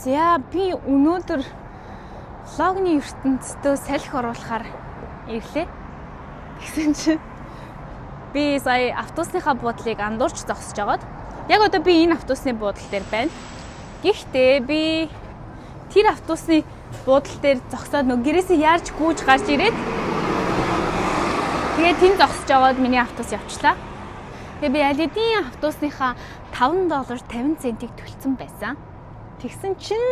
За би өнөөдөр влогны ертөнцийн салхи оруулахаар ирлээ. Тэгсэн чинь би сая автобусныхаа буудлыг андуурч зогсож байгаад яг одоо би энэ автобусны буудлын дээр байна. Гэхдээ би тэр автобусны буудлын дээр зогсоод нөгөө гэрээсээ яарч гүйж гарч ирээд тэгээд тэнд зогсож байгаад миний автобус явчлаа. Тэгээ би аль хэдийн автобусныхаа $5.50 төлсөн байсан. Тэгсэн чинь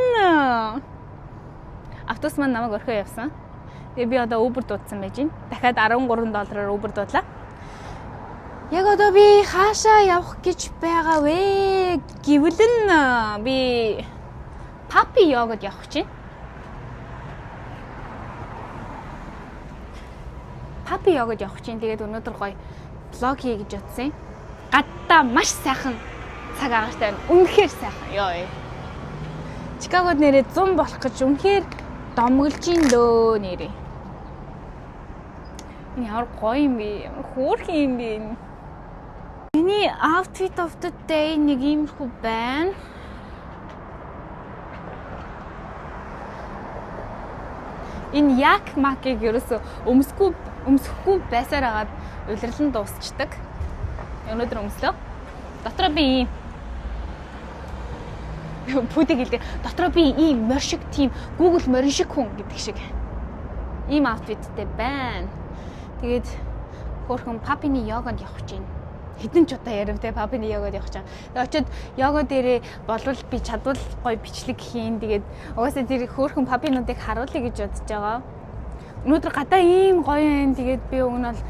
автобус маань намайг орхио явсан. Тэгээ би одоо Uber дуудсан байж байна. Дахиад $13-аар Uber дуудлаа. Яг одоо би хаашаа явах гэж байгаа вэ? Гэвэл би Papi Yogod явах гэж байна. Papi Yogod явах гэж байна. Тэгээд өнөөдөр гоё влог хий гэж бодсон юм. Гадаа маш сайхан цаг агаартай байна. Үнэхээр сайхан. Йоо. Чикагод нэрээ 100 болох гэж үнэхээр домголж ин лөө нэрээ. Энэ ямар гоё юм бэ? Ямар хөөрхөн юм бэ? Миний outfit of the day нэг иймэрхүү байна. Энэ яг макийг ерөөсө өмсөхгүй байсаар агаад улирлан дуусчдаг. Өнөөдөр өмслөө. Дотроо би ийм пүдэг хэлдэг. Дотроо би ийм моршиг тийм Google морин шиг хүн гэдэг шиг. Ийм outfitтэй байна. Тэгээд хөөрхөн Papi-ны йоганд явах гэж байна. Хэдэн ч удаа ярив те Papi-ны йоганд явах гэж. Тэгээд очиод йога дээрээ болвол би чадвал гоё бичлэг хийн. Тэгээд угаасаа тэр хөөрхөн Papi-нуудыг харуулъя гэж бодож байгаа. Өнөөдөр гадаа ийм гоё юм. Тэгээд би өгнө бол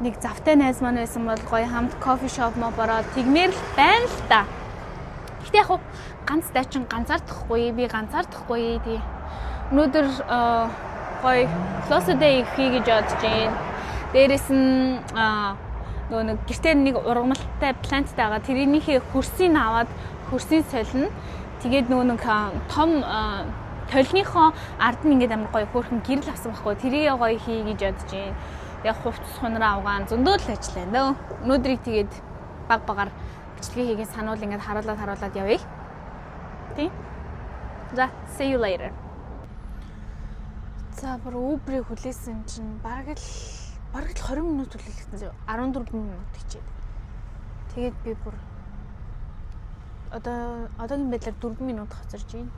нэг завтай найз маань байсан бол гоё хамт кофе шоп мо бороод тэгмээр л байна л да. Гэтэ яг ганц дайчин ганцаардахгүй би ганцаардахгүй тий. Өнөөдөр гоё close day хий гэж бодож байна. Дээрээс нь нөгөө нэг гэртээ нэг ургамалтай планттай байгаа. Тэрийнхээ хөрсийг аваад хөрсийг солино. Тэгээд нөгөө нэг том толныхоо ард нь ингээд амар гоё хөөрхөн гэрэл авсан байхгүй. Тэрийг гоё хий гэж бодож байна. Яг хувцс хунраа авгаан зөндөө л ажиллана дөө. Өнөөдрийг тэгээд баг багаар бичлэгээ хийгээд сануул ингээд харуулад явъя. Тий. За, see you later. За, бүр Uber-ийг хүлээсэн чинь бараг л 20 минут хүлээлгэсэн зөө. 14 минут хичээд. Тэгээд би бүр одоогийн байдлаар 4 минут хоцорж байна.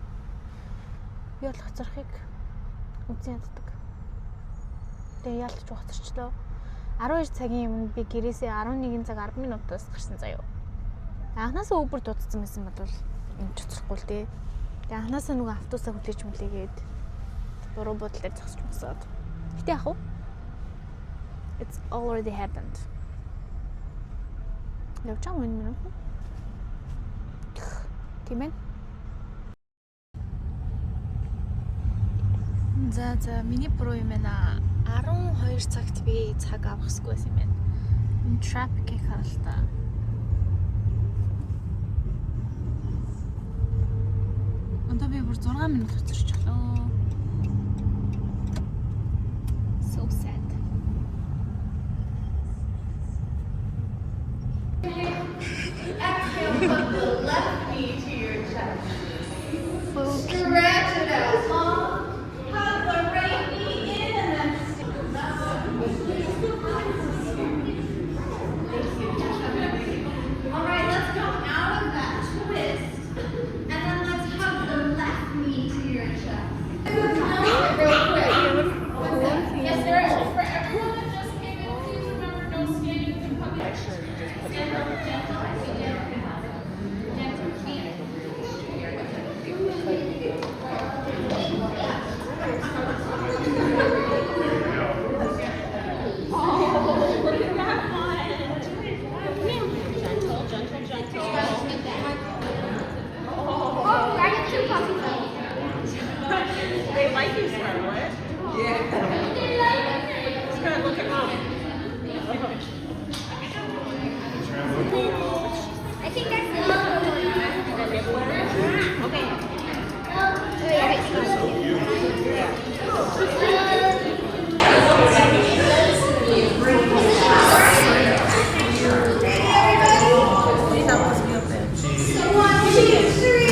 Би бол хоцорхыг үзэн яддаг. Тэгээ яалтч хоцорчлоо. 12 цагийн өмнө би гэрээсээ 11 цаг 10 минутаас гарсан заяа. Анхнаасаа Uber дуудсан байсан бол энэ цоцрохгүй л дээ. Тэгээ анхнаасаа нөгөө автобусаа хүлээж мүлээгээд буруу бодол дээр зогсож босоод. Гэтэ яах вэ? It's already happened. Явж байгаа юм минут. Тийм ээ. За миний буруу юм байна. 12 цагт би цаг авах хэрэггүй байсан юм байна. Энэ traffic-ийг харалтаа. Одоо би бүр 6 минут хоцорчлоо. So sad. Exhale, put the left knee to your chest. Stretch it out. Hug the right knee in and then all right, let's come out of that twist. And then let's hug the left knee to your chest. Real quick. Yes, there is. For everyone that just came in, please remember no standing and puppy. Stand up gentle. Gentle feet. They like you, Scarlett. Yeah. Scarlett, look at mom. I think that's the One, two, three.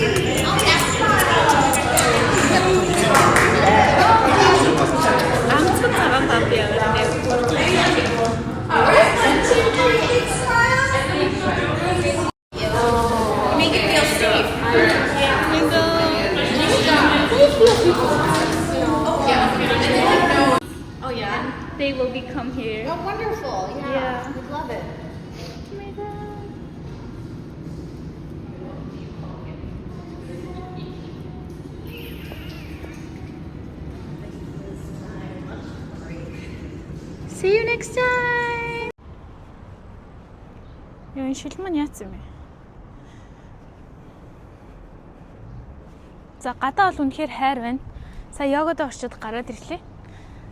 Oh yeah. They will be come here. Oh wonderful. Yeah. Yeah. We'd love it. Oh my god. See you next time. Яа, шилмэн яатсан юм бэ? За гадаа бол үнэхээр хайр байна. Сая йогод очиод гараад ирлээ.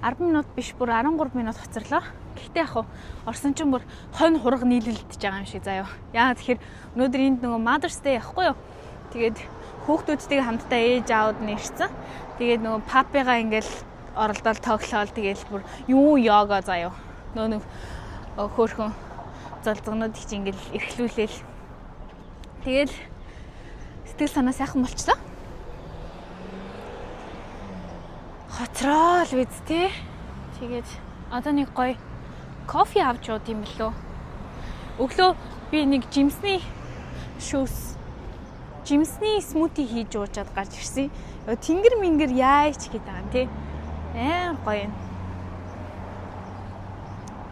10 минут биш бүр 13 минут хоцорлоо. Гэхдээ яг хуу орсон чинь бүр хонь хураг нийлэлдэж байгаа юм шиг заяа. Яагаад тэгэхээр өнөөдөр энд нөгөө Mother's Day яахгүй юу? Тэгээд хүүхдүүдтэйгээ хамтдаа ээж аауд нэрсэн. Тэгээд нөгөө папигаа ингээл оролдоод тоглоол тэгээд бүр юу йога заяа. Нөгөө хөөхөн золзгонууд их ингээл эрхлүүлээл. Тэгээд сэтгэл санаа сайхан болчлоо. Хоцроо л биз тээ. Тэгээд одоо нэг гоё кофе авч ууд юм бэлөө. Өглөө би нэг жимсний смути хийж уужаад гарч ирсэн. Тэнгэр мингэр яач гэдэг юм тий. Гоё юм.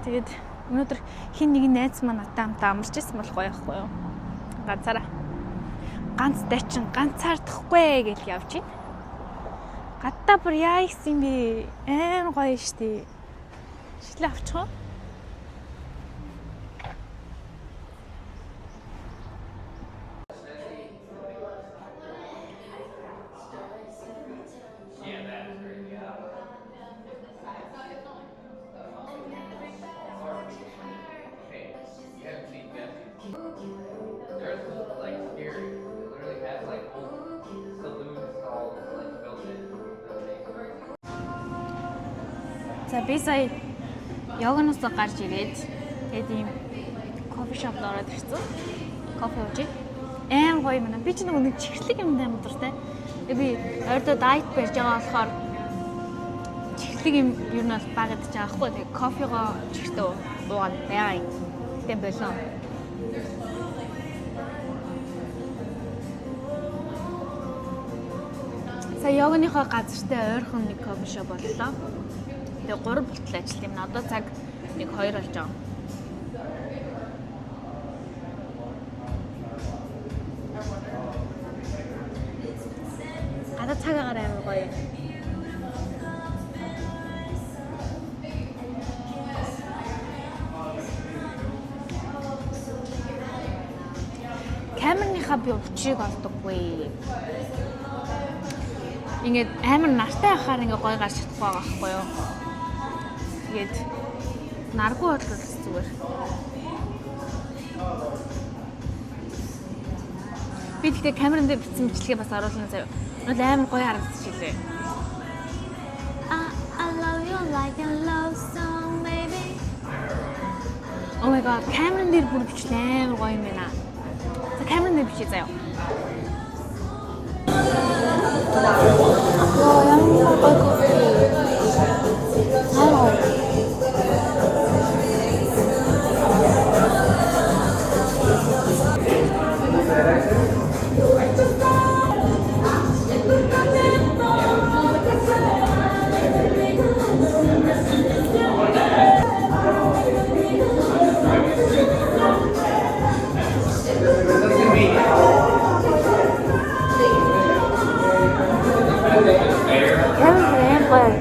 Тэгээд өнөөдөр хин нэг найз маань надтай хамт амарч ирсэн бол гоё яахгүй юу? Ганцаараа. Ганц дачин ганцаардахгүй гэж явж байна. Гадаа бүр яа гэсэн бэ? Гоё штий. Шилээ авчих уу? За би сая йогоноос гарч ирээд тэгээд ийм кофе шопд ороод ирсэн. Кофе ууж. Гоё юм байна. Би ч нэг чихрлэг юм дай модортай. Би ойрдоо дайет барьж байгаа болохоор чихрлэг юм юу нь бол багадж байгаа хгүй. Тэгээд кофегоо чихтэй уугаад байгаа юм. Тэгтээ болоо. Сая йогоныхоо газартай ойрхон нэг кофе шоп боллоо. Тэгээ 3 болтол ажиллаж юм. Одоо цаг нэг 2 болж байгаа. Гадаа цаг агаар амар гоё. Камерныхаа би учрыг олдоггүй. Ингээд амар нартай ахаар ингээ гоё гарч чадахгүй байгаа байхгүй юу? Тэгээд наргүй бодлоо зүгээр. Би тэгтээ камерын дээр бичсэн бичлэгээ бас оруулна заяа. Нөл амар гоё харагдчих лээ. I love you like a love song baby. Oh my god, камерын дээр бүр бичлээ амар гоё юм байна. За камерын дээр бичээ заяа. 양파 거기 아유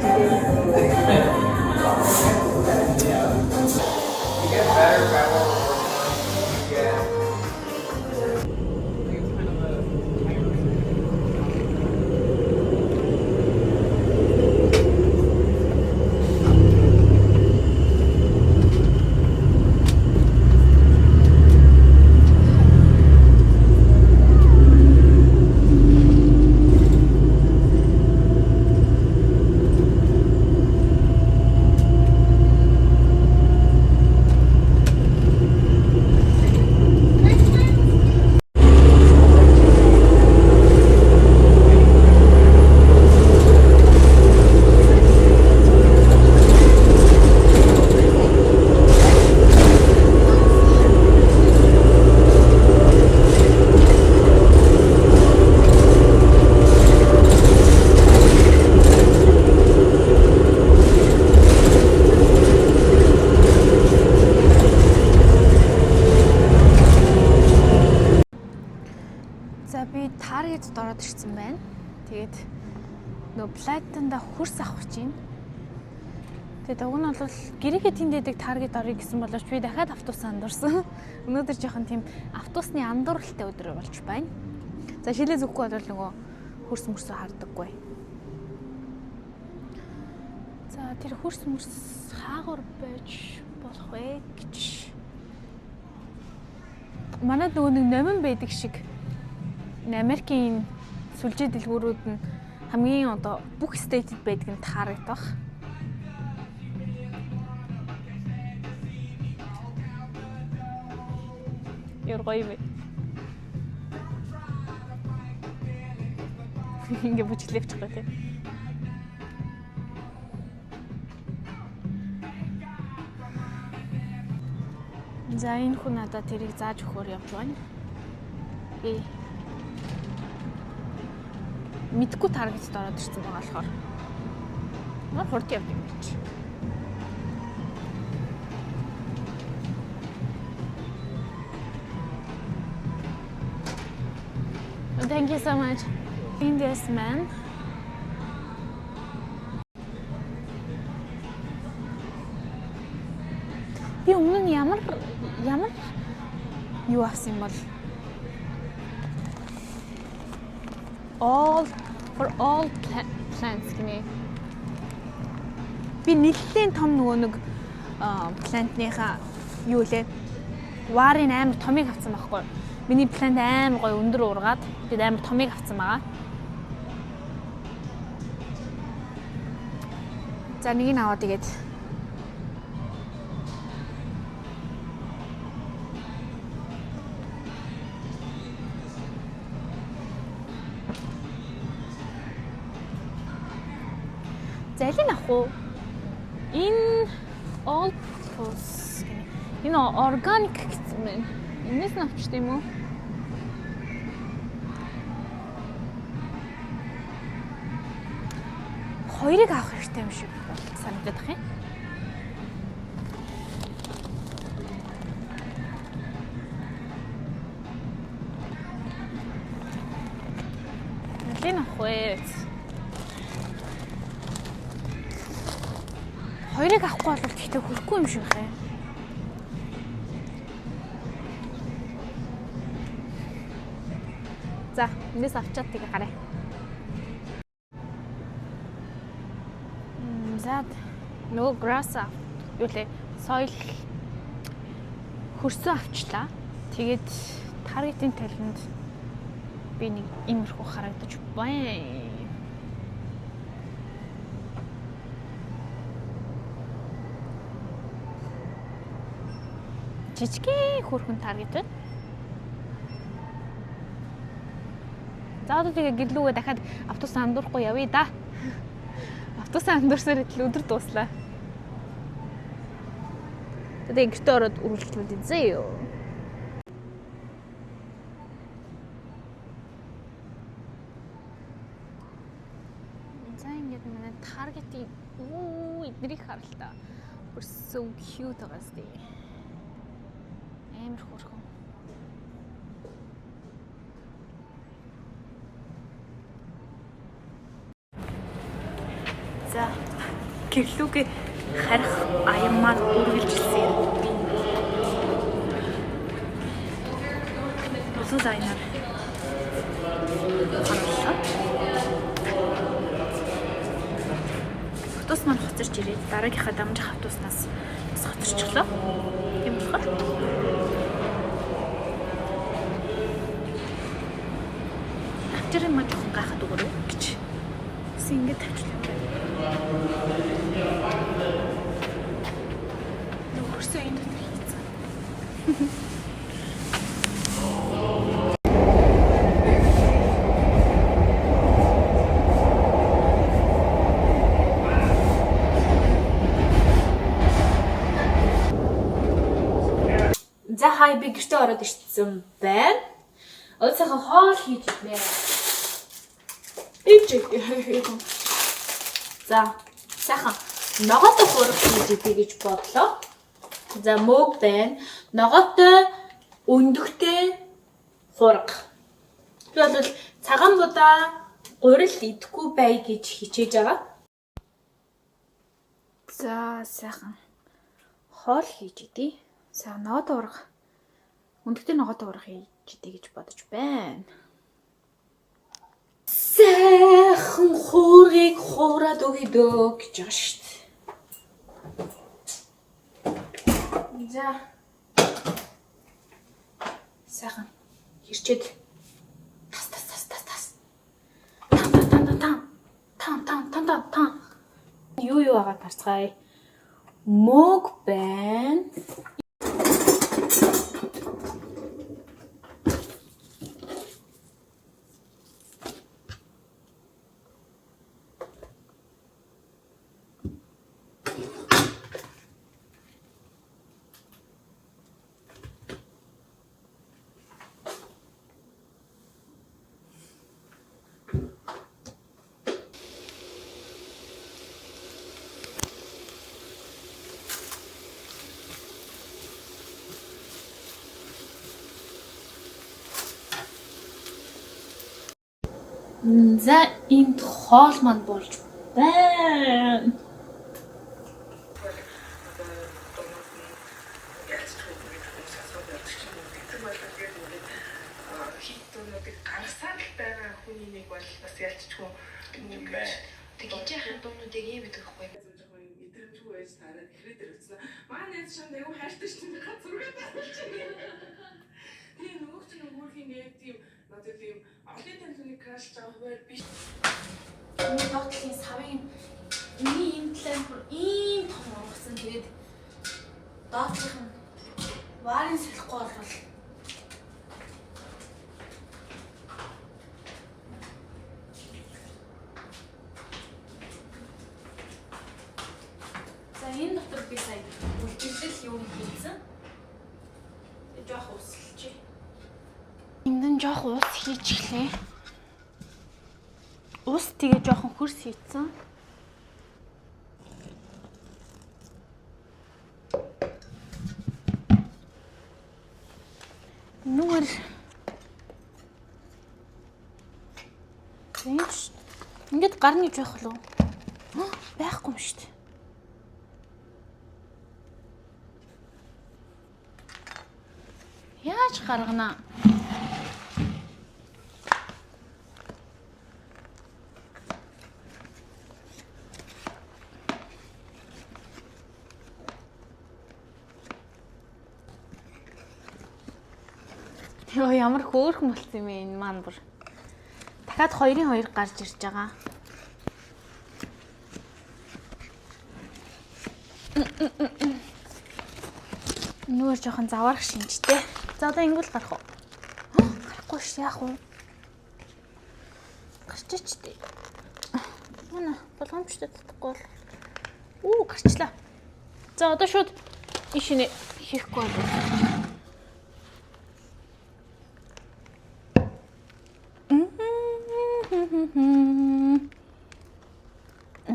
За би таргет ороод ирсэн байна. Тэгээд нөгөө платанда хөрс авах гэж байна. Тэгээд уг нь бол гэрээгээ тэнд дэдэг таргет орё гэсэн боловч би дахиад автобусаа андуурсан. Өнөөдөр жоохон тийм автобусны андууралтай өдөр болж байна. За шилээ зүггүй бол нөгөө хөрс мөрсөө хардаггүй. За тэр хөрс мөрс хаагур байж болох вэ гэж. Манайд нөгөө нэг номин байдаг шиг Америкийн сүлжээ дэлгүүрүүд нь хамгийн одоо бүх стейтэд байдаг нь таарагдах. Яргой бэ. Ингээ бүжиглэвч байгаа тийм. За энэ хүн надад тэрийг зааж өгөхөөр явж байна. Би мэдгүй таргетд ороод ирсэн байгаа болохоор мөр хурд явдаг юм чи. Thank you so much. In this man. Би өмнө нь ямар юу авсан юм бол for all plants гинэ. Би нэлээд том нөгөө нэг плантныхаа юу лээ варын амар томыг авсан байхгүй. Миний плант амар гоё өндөр уургаад би амар томыг авсан байгаа. За нэг нь аваад игээд залин ах уу? Энэ all plus гэнэ. Энэ органик гэсэн байна. Энэс нь авчт юм уу? Хоёрыг авах хэрэгтэй юм шиг санагдаад байна. Залин ах вэ? Хоёрыг авахгүй бол тэгтээ хөрөхгүй юм шиг байна. За, энэс авчаад тэгээ гараа. За, нөгөө grass юу лээ? Soil хөрсөө авчлаа. Тэгээд таргетын талинд би нэг иймэрхүү харагдаж байна. Жижигхэн хөрхөн таргет байна. За одоо тэгээ гэрлүүгээ дахиад автобус андуурахгүй явъя да. Автобус андуурсаар идэл өдөр дууслаа. Тэгээ гэртээ ороод үргэлжлүүлээ зөө. За ингээд манай таргетыг эднэрийг харалтаа. Бүр so cute байгаас тий. Амар хөрхөн. За гэрлүүгээ харих аямаар үргэлжилсэн юм би. Өсөө зайнаар. Автобус маань хоцорч ирээд дараагийнхаа дамжих автобуснаас бас хоцорчихлоо. Тийм болохоор авчирын маа жоохон гайхаад өгөрөө гэж. Гэсэн ингэж тавьчихлаа. Нөхөрсөө энэ дотор хийцэн. За хай би гэртээ ороод ирсэн байна. Одооцоо хоол хийж иднэ. За сайхан ногоотой хураг хийж идэ гэж бодлоо. За мөг байна. Ногоотой өндөгтэй хураг. Би бол цагаан будаа гурил идэхгүй бай гэж хичээж байгаа. За сайхан хоол хийж идий. Сайн ногоо дуурах. Өндөгтэй ногоо дуурах хийж идий гэж бодож байна. Сайхан хуурыг хуураад өгье дөө гэж байгаа шүү дээ. За. Сайхан хэрчээд тас. Тан. Юу агаад харцгаая. Мөг байна. За энд хоол манд болж байна. Гарсаар л байгаа хүний нэг бол бас ялцчихгүй юм байна. Тэгж яхад дуунуудыг ийм байдаг хгүй. Мэдрэмжгүй байж таараад ихэд ирсэн. Манай найз шанд аюу хайртай шүү дээ. Зургаад авчихсан. Тэгээ нөгөөч нөгөөрхийн яг тийм надад тийм олон танилгын краш жаа хуваар биш. Миний доотлын савын миний энэ талаар бүр ийм том ургасан. Тэгээд доотлын варын салахгүй болвол энэ дотор би сая үлдээлэл юу хийсэн. Жоох усалчих. Энд жоох ус хийж эхлэе. Ус тэгээ жоохон хөрс хийцэн. Нүгэр ингээд гарны жоох болов. Байхгүй юм шүү дээ. Яаж гаргана? Йоо ямар хөөрхөн болсон юм бэ энэ маань бүр. Дахиад 2-2 гарч ирж байгаа. Нүгэр жоохон заваарах шинжтэй. За одоо ингэвэл гарах уу? Гарахгүй ш яах вэ? Гарчиж дээ. Манай болгоомжтой татахгүй бол. Гарчлаа. За одоо шууд ишинэ хийхгүй байна.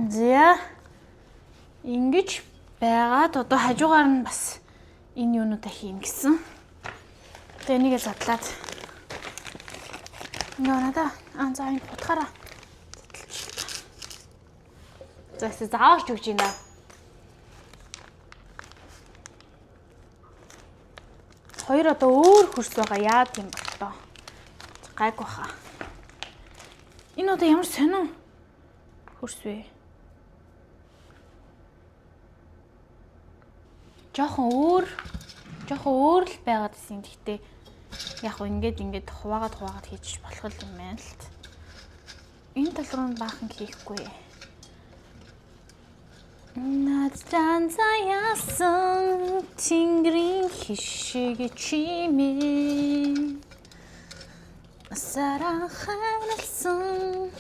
За ингэж байгаад одоо хажуугаар нь бас энэ юунуудаа хийн гэсэн. Тэгээ нэгэ задлаад. Нонада за энэ утгаараа. За зааварч өгч юм да. Хоёр одоо өөр хөрс байгаа яа гэм болтоо. Гайг баха. Энэ одоо ямар сонин хөрс вэ? Жохон өөр л байгаад гэсэн. Гэхдээ яг хөө ингээд хуваагаад хийж болох юм байна л. Энэ тал руу баахан хийхгүй. Надад заяасан тэнгэрийн хишиг чимээ сарахайлсан.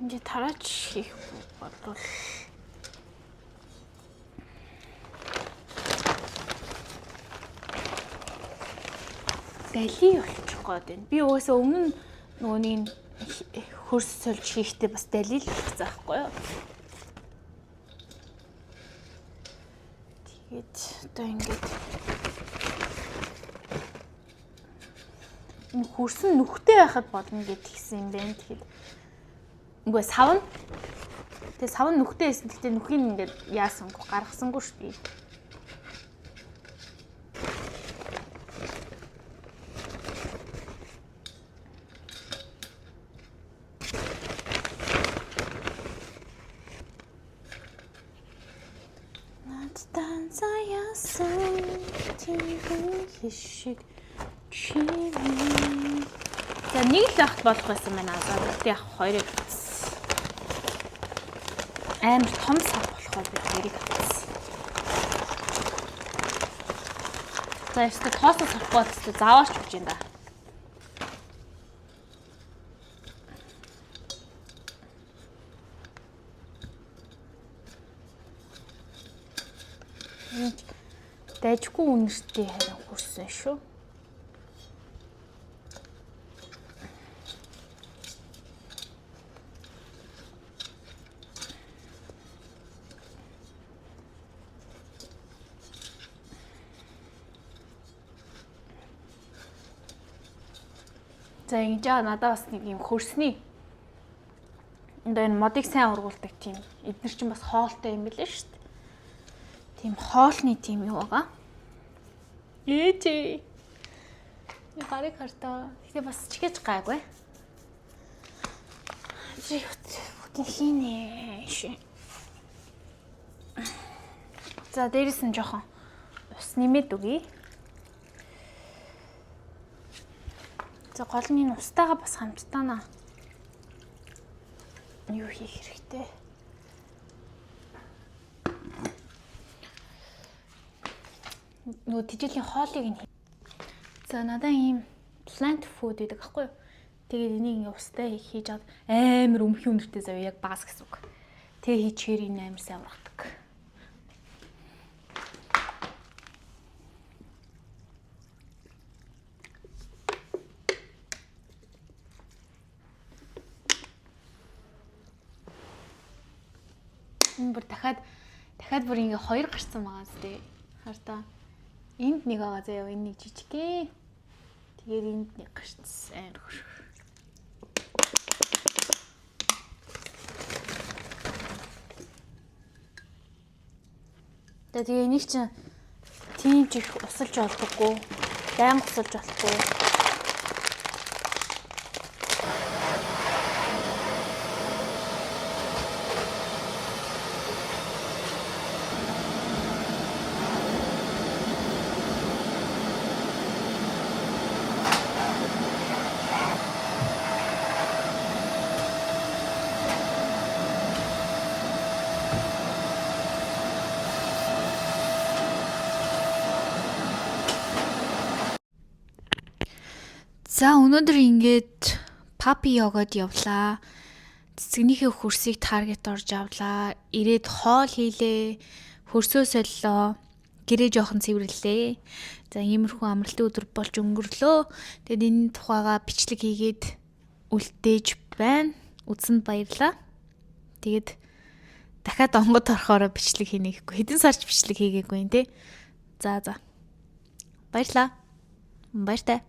Ингээ тараач хийх болвол дали болчих гээд байна. Би угаасаа өмнө нөгөөний хөрс сольж хийхдээ бас дали л хийх заахгүй юу? Тэгээд одоо ингээд хөрсөн нүхтэй байхад болно гэд хэлсэн юм байна. Тэгэхээр үгүй савн. Тэгээ савн нүхтэй байсан. Гэхдээ нүхийг ингээд яасангүй гаргасангүй шүү би. За нэг л авах болох байсан байна. За яг хоёрыг авсан. Амар том сав болохоор би хоёрыг авсан. За яста тоосоо сахгүй тест зааварч гэж юм да. Дайжгүй үнэртэй харин хүрсэн шүү. За ингэж надад бас нэг юм хөрсний. Энэ модыг сайн ургуулдаг тийм. Эдгээр чинь бас хоолтой юм билээ шүү дээ. Тийм хоолны тийм юу байгаа. Ээжээ. Я гарыг хартаа. Тэгээ бас чигэж гайгүй. Бүтэн хийнэ. За дээрээс нь жоохон ус нэмээд үгэй. За гол нь энэ устайгаа бас хамттаана. Юу хийх хэрэгтэй? Нөгөө тэжээлийн хоолыг нь. За надаа ийм plant food гэдэг аахгүй юу? Тэгээд энийг устай хийж аваад амар өмхий үнэртэй зав яг баас гэсэн үг. Тэгээ хийчихээр энэ амар сайн ургадаг. Энэ бүр дахиад бүр ингээ хоёр гарсан байгаа зү. Хартаа. Энд нэг байгаа заяа, энэ нэг жижигхэн. Тэгээд энд нэг гарцсан амар хөрх. Тэгээ энийг чинь тийм ч их усалж олдоггүй. Байнга усалж болохгүй. За өнөөдөр ингээд папи йогод явлаа. Цэцгнийхээ хөрсийг таргет орж авлаа. Ирээд хоол хийлээ. Хөрсөө солилоо. Гэрээ жоохон цэвэрлээ. За иймэрхүү амралтын өдөр болж өнгөрлөө. Тэгэд энэ тухайга бичлэг хийгээд үлдээж байна. Үзсэнд баярлаа. Тэгэд дахиад онгод орохоор бичлэг хийнэ гэхгүй. Хэдэн сарч бичлэг хийгээгүй нэ. За. Баярлаа. Баяртай.